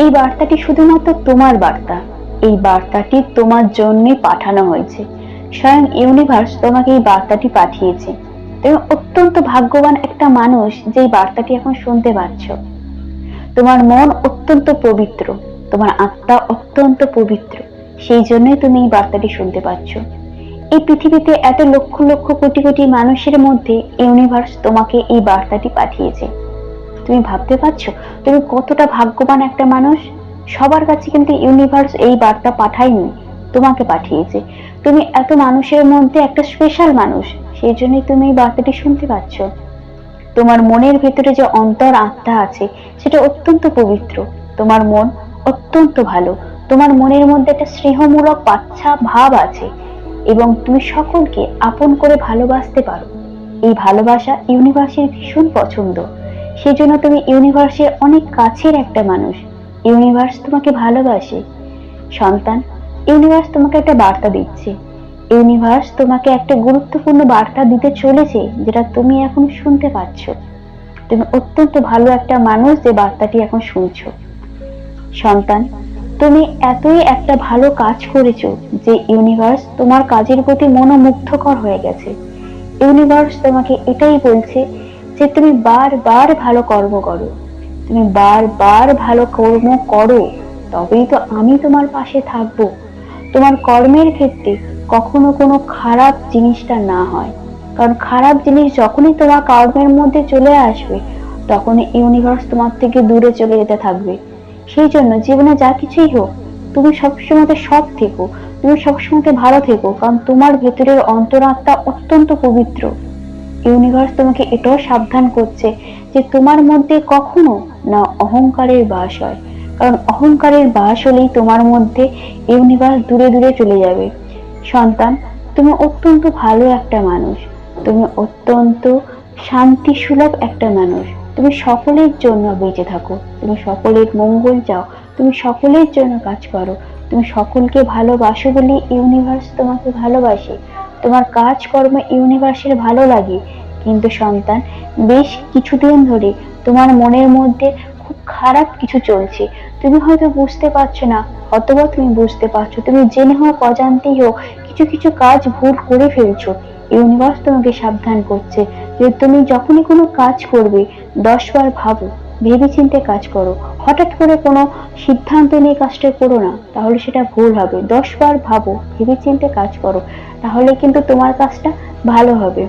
এই বার্তাটি শুধুমাত্র তোমার বার্তা। এই বার্তাটি তোমার জন্য পাঠানো হয়েছে। স্বয়ং ইউনিভার্স তোমাকে এই বার্তাটি পাঠিয়েছে। তুমি অত্যন্ত ভাগ্যবান একটা মানুষ যে বার্তাটি এখন শুনতে পাচ্ছ। তোমার মন অত্যন্ত পবিত্র, তোমার আত্মা অত্যন্ত পবিত্র, সেই জন্যই তুমি এই বার্তাটি শুনতে পাচ্ছ। এই পৃথিবীতে এত লক্ষ লক্ষ কোটি কোটি মানুষের মধ্যে ইউনিভার্স তোমাকে এই বার্তাটি পাঠিয়েছে। তুমি ভাবতে পারছো তুমি কতটা ভাগ্যবান একটা মানুষ? সবার কাছে কিন্তু ইউনিভার্স এই বার্তা পাঠায়নি, তোমাকে পাঠিয়েছে। তুমি এত মানুষের মধ্যে একটা স্পেশাল মানুষ, সেই জন্যই তুমি এই বার্তাটি শুনতে পাচ্ছ। তোমার মনের ভেতরে যে অন্তর আত্মা আছে সেটা অত্যন্ত পবিত্র। তোমার মন অত্যন্ত ভালো। তোমার মনের মধ্যে একটা স্নেহমূলক বাচ্চা ভাব আছে এবং তুমি সকলকে আপন করে ভালোবাসতে পারো। এই ভালোবাসা ইউনিভার্সের ভীষণ পছন্দ। সেজন্য তুমি ইউনিভার্সের অনেক কাছের একটা মানুষ। ইউনিভার্স তোমাকে ভালোবাসে। সন্তান, ইউনিভার্স তোমাকে একটা বার্তা দিচ্ছে। ইউনিভার্স তোমাকে একটা গুরুত্বপূর্ণ বার্তা দিতে চলেছে, যেটা তুমি এখন শুনতে পাচ্ছ। তুমি অত্যন্ত ভালো একটা মানুষ যে বার্তাটি এখন শুনছো। সন্তান, তুমি এতই একটা ভালো কাজ করেছো যে ইউনিভার্স তোমার কাজের প্রতি মনোমুগ্ধকর হয়ে গেছে। ইউনিভার্স তোমাকে এটাই বলছে যে তুমি বারবার ভালো কর্ম করো। তুমি বারবার ভালো কর্ম করো, তবেই তো আমি তোমার পাশে থাকবো। তোমার কর্মের ক্ষেত্রে কখনো কোনো খারাপ জিনিসটা না হয়, কারণ খারাপ জিনিস যখনই তোমার কর্মের মধ্যে চলে আসবে তখন ইউনিভার্স তোমার থেকে দূরে চলে যেতে থাকবে। সেই জন্য জীবনে যা কিছুই হোক, তুমি সবসময় সৎ থেকো, তুমি সবসময় ভালো থেকো, কারণ তোমার ভেতরের অন্তরাত্মা অত্যন্ত পবিত্র। ইউনিভার্স তোমাকে এটাও সাবধান করছে যে তোমার মধ্যে কখনো না অহংকারের বাস হয়, কারণ অহংকারের বাস হলেই তোমার মধ্যে ইউনিভার্স দূরে দূরে চলে যাবে। সন্তান, তুমি অত্যন্ত ভালো একটা মানুষ। তুমি অত্যন্ত শান্তি সুলভ একটা মানুষ। তুমি সকলের জন্য বেঁচে থাকো, তুমি সকলের মঙ্গল চাও, তুমি সকলের জন্য কাজ করো, তুমি সকলকে ভালোবাসো বলে ইউনিভার্স তোমাকে ভালোবাসে। তোমার কাজকর্ম ইউনিভার্সের ভালো লাগে। কিন্তু সন্তান, বেশ কিছুদিন ধরে তোমার মনের মধ্যে খুব খারাপ কিছু চলছে। তুমি হয়তো বুঝতে পারছো না, অথবা তুমি বুঝতে পারছো, তুমি জেনে হোক অজান্তেই হোক কিছু কিছু কাজ ভুল করে ফেলছো। ইউনিভার্স তোমাকে সাবধান করছে যে তুমি যখনই কোনো কাজ করবে 10 বার ভাবো, ভেবেচিন্তে কাজ করো। হঠাৎ করে কোনো সিদ্ধান্ত নিয়ে কাজটা করো না, তাহলে সেটা ভুল হবে। 10 বার ভাবো, ভেবেচিন্তে কাজ করো, তাহলে কিন্তু তোমার কাজটা ভালো হবে।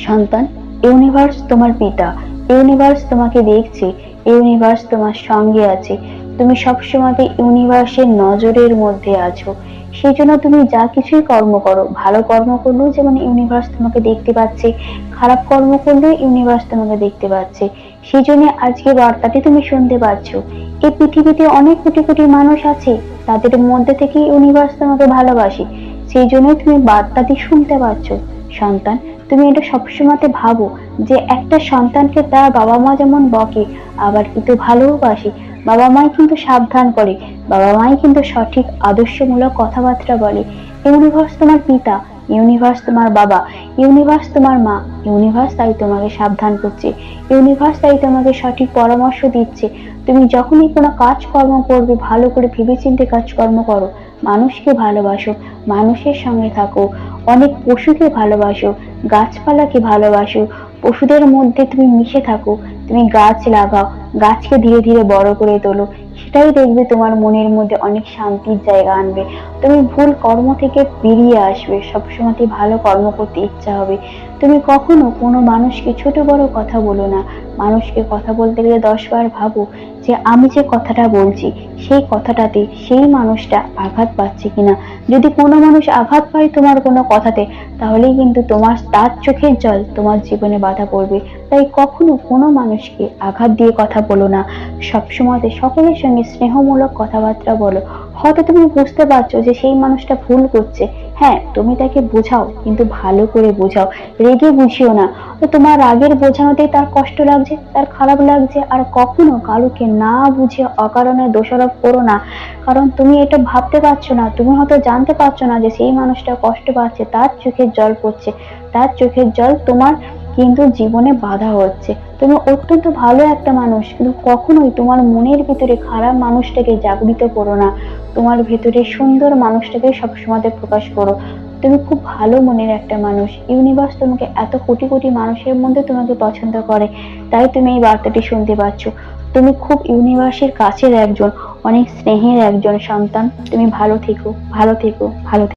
সন্তান, ইউনিভার্স তোমার পিতা। ইউনিভার্স তোমাকে দেখছে, ইউনিভার্স তোমার সঙ্গে আছে। তুমি সবসময় ইউনিভার্সের নজরের মধ্যে আছো। সেই জন্য তুমি যা কিছুই কর্ম করো, ভালো কর্ম করলেও যেমন ইউনিভার্স তোমাকে দেখতে পাচ্ছে, খারাপ কর্ম করলেও ইউনিভার্স তোমাকে দেখতে পাচ্ছে। সেই জন্য আজকে বার্তাটি তুমি শুনতে পাচ্ছ। এই পৃথিবীতে অনেক কোটি কোটি মানুষ আছে, তাদের মধ্যে থেকে ইউনিভার্স তোমাকে ভালোবাসে। সেই জন্যই তুমি বার্তাটি শুনতে পাচ্ছ। সন্তান, তুমি এটা সবসময় ভাবো যে একটা সন্তানকে তার বাবা মা যেমন বকে, আবার কিন্তু ভালোবাসে। বাবা মাই কিন্তু সাবধান করে, বাবা মাই কিন্তু সঠিক আদর্শমূলক কথাবার্তা বলে। ইউনিভার্স তোমার পিতা, ইউনিভার্স তোমার বাবা, ইউনিভার্স তোমার মা। ইউনিভার্স তাই তোমাকে সাবধান করছে, ইউনিভার্স তাই তোমাকে সঠিক পরামর্শ দিচ্ছে। তুমি যখনই কোনো কাজকর্ম করবে ভালো করে ভেবেচিন্তে কাজকর্ম করো। মানুষকে ভালোবাসো, মানুষের সঙ্গে থাকো, অনেক পশুকে ভালোবাসো, গাছপালাকে ভালোবাসো, পশুদের মধ্যে তুমি মিশে থাকো। তুমি গাছ লাগাও, গাছকে ধীরে ধীরে বড় করে তোলো। সেটাই দেখবে তোমার মনের মধ্যে অনেক শান্তির জায়গা আনবে। তুমি ভুল কর্ম থেকে বেরিয়ে আসবে, সবসময় ভালো কর্ম করতে ইচ্ছা হবে। তুমি কখনো কোনো মানুষকে ছোট বড় কথা বলো না। মানুষকে কথা বলতে গেলে 10 বার ভাবো যে আমি যে কথাটা বলছি সেই কথাটাতে সেই মানুষটা আঘাত পাচ্ছে কিনা। যদি কোনো মানুষ আঘাত পায় তোমার কোনো কথাতে, তাহলেই কিন্তু তোমার তার চোখের জল তোমার জীবনে বাধা পড়বে। তাই কখনো কোনো মানুষকে আঘাত দিয়ে কথা বলো না। সবসময় সকলের সঙ্গে স্নেহমূলক কথাবার্তা বলো। হয়তো তুমি বুঝতে পারছো যে সেই মানুষটা ভুল করছে, হ্যাঁ তুমি তাকে বোঝাও, কিন্তু ভালো করে বোঝাও, রেগে বুঝিও না। তো তোমার রাগের বোঝানোতেই তার কষ্ট লাগছে, তার খারাপ লাগছে। আর কখনো কারোকে না বুঝে অকারণে দোষারোপ করো না, কারণ তুমি এটা ভাবতে পারছো না, তুমি হয়তো জানতে পারছো না যে সেই মানুষটা কষ্ট পাচ্ছে, তার চোখের জল পড়ছে, তার চোখের জল তোমার কিন্তু জীবনে বাধা হচ্ছে। তুমি অত্যন্ত ভালো একটা মানুষ, কিন্তু কখনোই তোমার মনের ভিতরে খারাপ মানুষটাকে জাগৃত করো না। তোমার ভেতরে সুন্দর মানুষটাকে সবসময় প্রকাশ করো। তুমি খুব ভালো মনের একটা মানুষ। ইউনিভার্স তোমাকে এত কোটি কোটি মানুষের মধ্যে তোমাকে পছন্দ করে, তাই তুমি এই বার্তাটি শুনতে পাচ্ছ। তুমি খুব ইউনিভার্সের কাছের একজন, অনেক স্নেহের একজন সন্তান। তুমি ভালো থেকো, ভালো থেকো, ভালো থেকো।